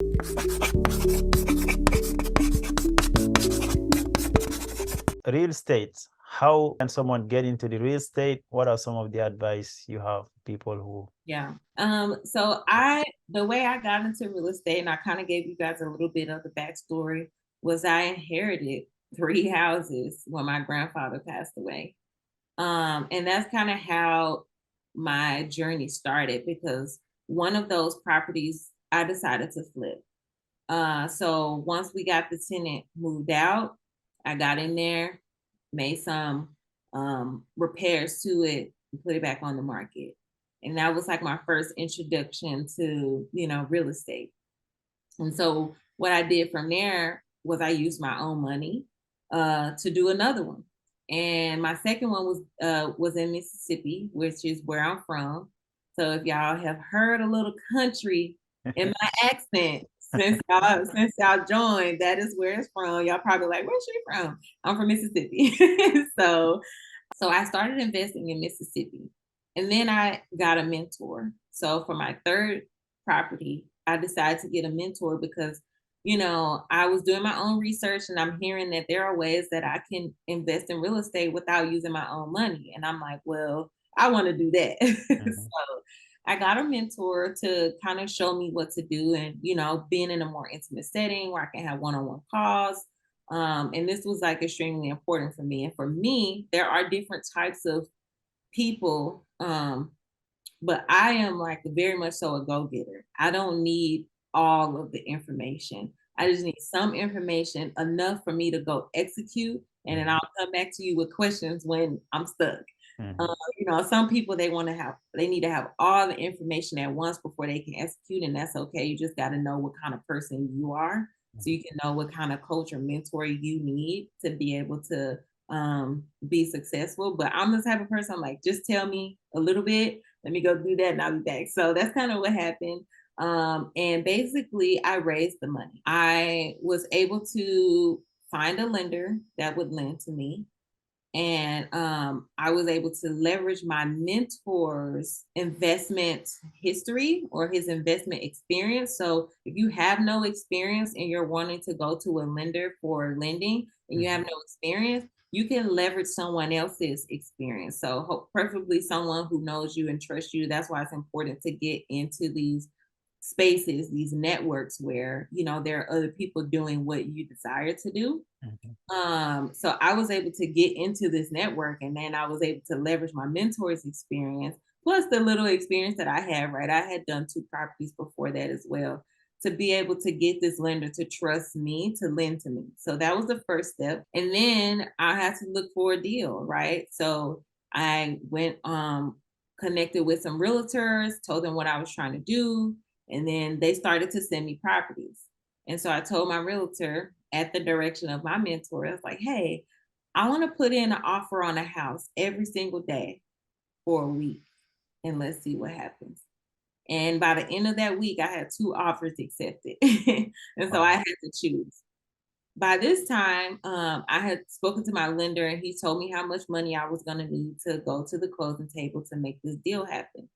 Real estate. How can someone get into the real estate? What are some of the advice you have for people who? Yeah. So the way I got into real estate, and I kind of gave you guys a little bit of the backstory, was I inherited three houses when my grandfather passed away. And that's kind of how my journey started because one of those properties I decided to flip. So once we got the tenant moved out, I got in there, made some repairs to it, and put it back on the market. And that was like my first introduction to, real estate. And so what I did from there was I used my own money to do another one. And my second one was in Mississippi, which is where I'm from. So if y'all have heard a little country in my accent since y'all joined, that is where it's from. Y'all probably like, where's she from? I'm from Mississippi. So I started investing in Mississippi. And then I got a mentor. So for my third property, I decided to get a mentor because, I was doing my own research and I'm hearing that there are ways that I can invest in real estate without using my own money. And I'm like, well, I want to do that. Mhm. So I got a mentor to kind of show me what to do and, being in a more intimate setting where I can have one-on-one calls. And this was like extremely important for me. And for me, there are different types of people, but I am like very much so a go-getter. I don't need all of the information. I just need some information enough for me to go execute, and then Mhm. I'll come back to you with questions when I'm stuck. Mhm. Some people they need to have all the information at once before they can execute, and that's okay. You just got to know what kind of person you are, so Mhm. you can know what kind of coach or mentor you need to be able to be successful. But I'm the type of person I'm like, just tell me a little bit, let me go do that and I'll be back. So that's kind of what happened. And basically, I raised the money. I was able to find a lender that would lend to me. And I was able to leverage my mentor's investment history or his investment experience. So if you have no experience and you're wanting to go to a lender for lending and you have Mhm. no experience, you can leverage someone else's experience. So preferably someone who knows you and trusts you. That's why it's important to get into these spaces, these networks where, there are other people doing what you desire to do. Mhm. So I was able to get into this network and then I was able to leverage my mentor's experience plus the little experience that I had, right? I had done two properties before that as well to be able to get this lender to trust me to lend to me. So that was the first step. And then I had to look for a deal, right? So I went connected with some realtors, told them what I was trying to do, and then they started to send me properties. And so I told my realtor at the direction of my mentor, I was like, hey, I want to put in an offer on a house every single day for a week and let's see what happens. And by the end of that week, I had two offers accepted. And so I Wow. had to choose. By this time, I had spoken to my lender and he told me how much money I was going to need to go to the closing table to make this deal happen.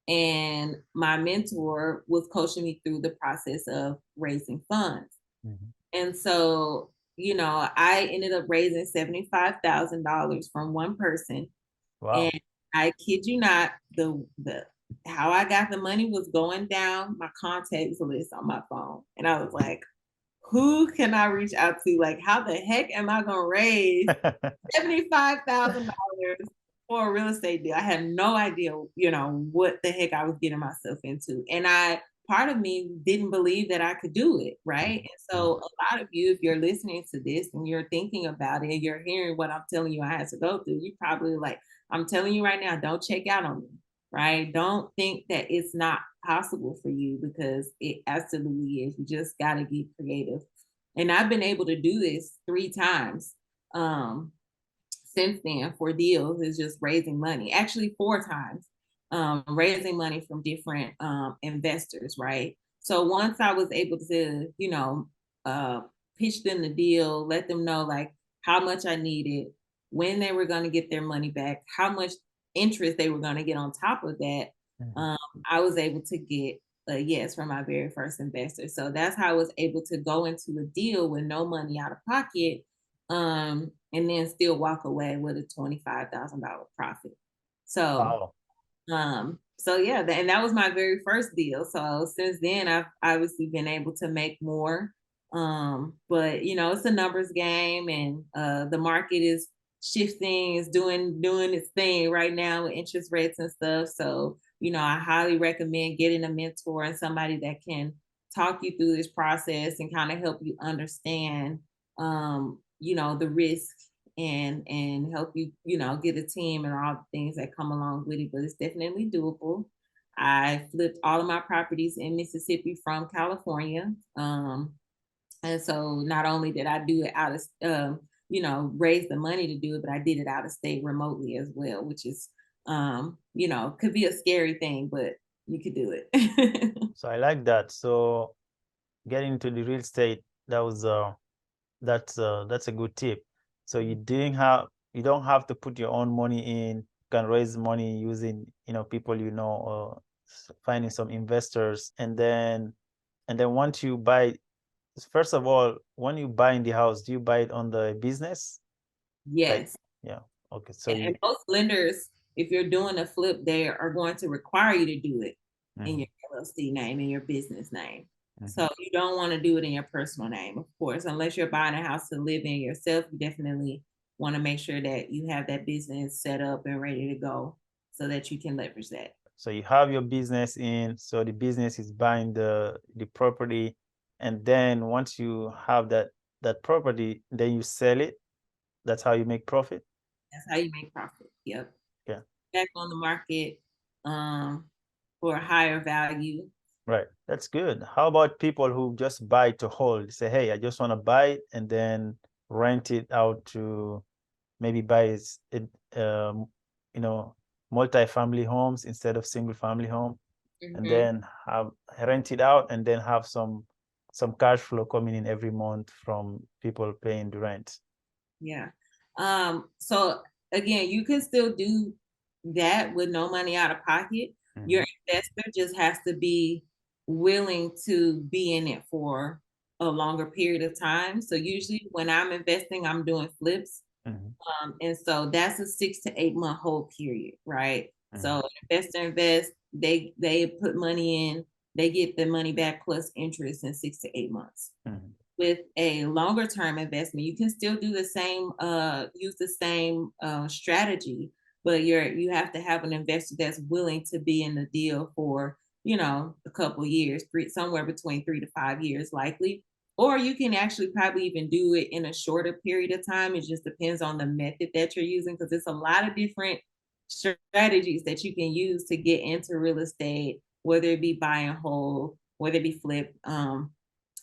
And my mentor was coaching me through the process of raising funds. Mhm. And so, I ended up raising $75,000 from one person. And Wow. I kid you not, the how I got the money was going down my contacts list on my phone. And I was like, who can I reach out to? Like, how the heck am I gonna raise $75,000 for a real estate deal? I had no idea, what the heck I was getting myself into. And part of me didn't believe that I could do it. Right. Mhm. And so Mhm. a lot of you, if you're listening to this and you're thinking about it and you're hearing what I'm telling you I had to go through, you probably like, I'm telling you right now, don't check out on me. Right. Don't think that it's not possible for you because it absolutely is. You just got to get creative. And I've been able to do this three times. Um, since then for deals is just raising money. Actually, four times, raising money from different investors, right? So once I was able to, uh, pitch them the deal, let them know like how much I needed, when they were going to get their money back, how much interest they were going to get on top of that, Mhm. um, I was able to get. yes from my very first investor. So that's how I was able to go into a deal with no money out of pocket, and then still walk away with a $25,000 profit. So Wow. so yeah, and that was my very first deal. So since then, I've obviously been able to make more. But it's a numbers game, and the market is shifting, is doing its thing right now with interest rates and stuff. So I highly recommend getting a mentor and somebody that can talk you through this process and kind of help you understand, the risk, and help you, get a team and all the things that come along with it. But it's definitely doable. I flipped all of my properties in Mississippi from California. And so not only did I do it out of raise the money to do it, but I did it out of state remotely as well, which is could be a scary thing, but you could do it. So I like that. So getting into the real estate, that was that's a good tip. So you don't have to put your own money in. You can raise money using people or finding some investors, and then once you buy, first of all, when you buy in the house, do you buy it on the business? Like, Yes. yeah, okay. So And you, most lenders, if you're doing a flip, they are going to require you to do it in mhm, your LLC name, in your business name. mhm. So you don't want to do it in your personal name, of course, unless you're buying a house to live in yourself. You definitely want to make sure that you have that business set up and ready to go so that you can leverage that. So you have your business in, so the business is buying the property, and then once you have that property, then you sell it. That's how you make profit. That's how you make profit. Yep. Yeah, Back on the market um, for a higher value. right. That's good. How about people who just buy to hold? Say, hey, I just want to buy it and then rent it out to maybe it, um, you know, multi-family homes instead of single family home, and Hmm. then have rent it out and then have some cash flow coming in every month from people paying the rent. Yeah. So again, you can still do that with no money out of pocket. Your Mhm, investor just has to be willing to be in it for a longer period of time. So usually when I'm investing, I'm doing flips. mhm, And so that's a 6 to 8 month hold period, right? mhm, So investor invest, they put money in, they get the money back plus interest in 6 to 8 months. mhm, With a longer term investment, you can still do the same, use the same strategy, but you have to have an investor that's willing to be in the deal for a couple years, somewhere between 3 to 5 years, likely. Or you can actually probably even do it in a shorter period of time. It just depends on the method that you're using, because it's a lot of different strategies that you can use to get into real estate, whether it be buy and hold, whether it be flip.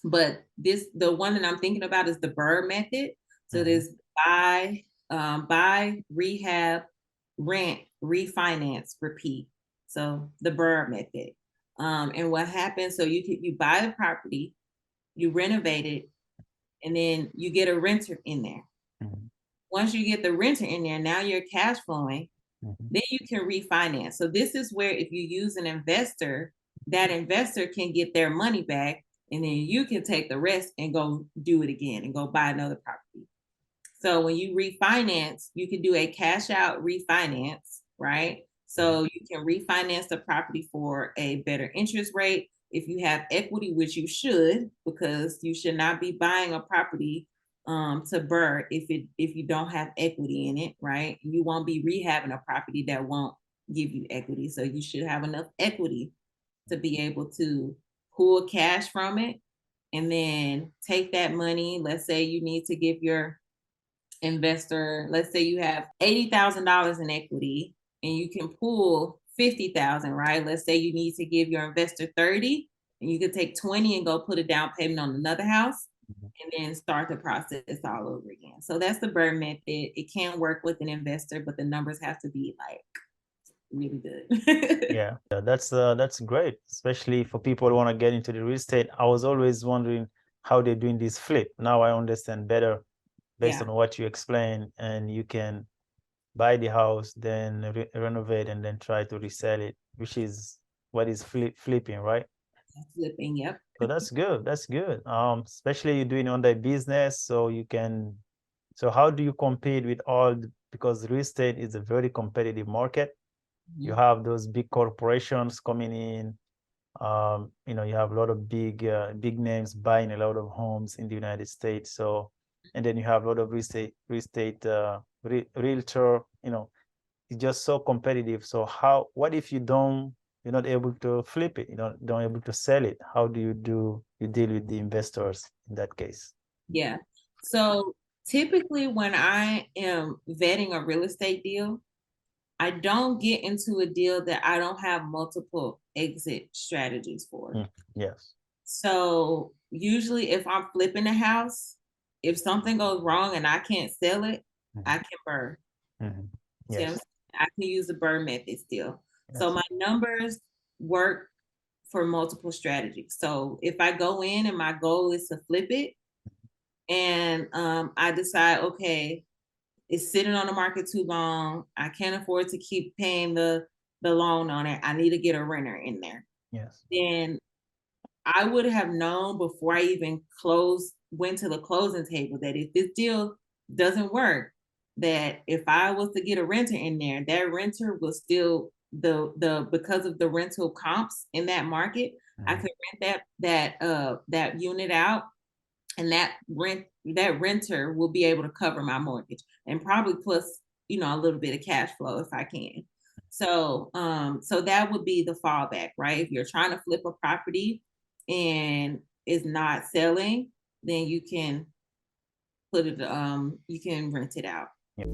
But the one that I'm thinking about is the Bird method. So mhm, there's buy, rehab, rent, refinance, repeat. So the Bird method. And what happens? So you buy the property, you renovate it, and then you get a renter in there. mhm, Once you get the renter in there, now you're cash flowing. mhm, Then you can refinance. So this is where if you use an investor, that investor can get their money back, and then you can take the rest and go do it again and go buy another property. So when you refinance, you can do a cash out refinance, right? mhm, So you can refinance the property for a better interest rate. If you have equity, which you should, because you should not be buying a property to burr if you don't have equity in it, right? You won't be rehabbing a property that won't give you equity. So you should have enough equity to be able to pull cash from it and then take that money. Let's say you need to give your investor, let's say you have $80,000 in equity and you can pull 50,000, right? Let's say you need to give your investor 30 and you can take 20 and go put a down payment on another house mhm. and then start the process all over again. So that's the Bird method. It can work with an investor, but the numbers have to be like really good. Yeah, that's great, especially for people who want to get into the real estate. I was always wondering how they're doing this flip. Now I understand better based Yeah. on what you explained, and you can buy the house, then renovate, and then try to resell it, which is what is flipping, right? flipping. Yep. So that's good. That's good. Especially you're doing on the business, so you can. So how do you compete with because real estate is a very competitive market. You have those big corporations coming in. You have a lot of big names buying a lot of homes in the United States. So, and then you have a lot of realtor. It's just so competitive. So what if you're not able to flip it, don't able to sell it? How do you deal with the investors in that case? Yeah. So typically when I am vetting a real estate deal, I don't get into a deal that I don't have multiple exit strategies for. Yes. So usually if I'm flipping a house, if something goes wrong and I can't sell it, I can burn. Yes. I can use the burn method still. So Yes. my numbers work for multiple strategies. So if I go in and my goal is to flip it, and I decide, okay, it's sitting on the market too long. I can't afford to keep paying the loan on it. I need to get a renter in there. Yes. Then I would have known before I even went to the closing table that if this deal doesn't work, that if I was to get a renter in there, that renter will still because of the rental comps in that market, I could rent that unit out, and that renter will be able to cover my mortgage and probably plus a little bit of cash flow if I can. So that would be the fallback, right? If you're trying to flip a property and it's not selling, then you can you can rent it out. Yep.